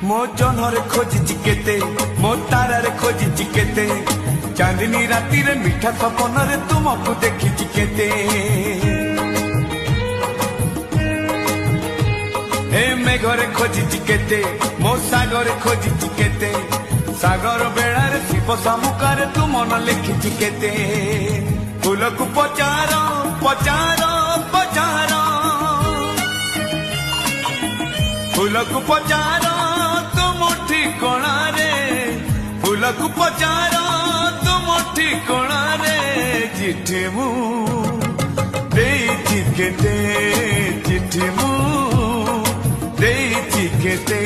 मो जन्हरे खोजिची केते मो तारारे खोजिची केते चांदनी राती रे मीठा सपन रे तुमको देखिची केते हे मेघरे खोजिची केते मो सागरे खोजिची केते सागर बेड़ारे शिव सामुकारे तू मन लिखिची केते फूलकु पचारो पचारो पचारो फूलकु पचारो तुम ठिकणा रे फूलकु पचारो तुम ठिकणा रे चिट्ठी मु देइछि केते चिट्ठी मु देइछि केते।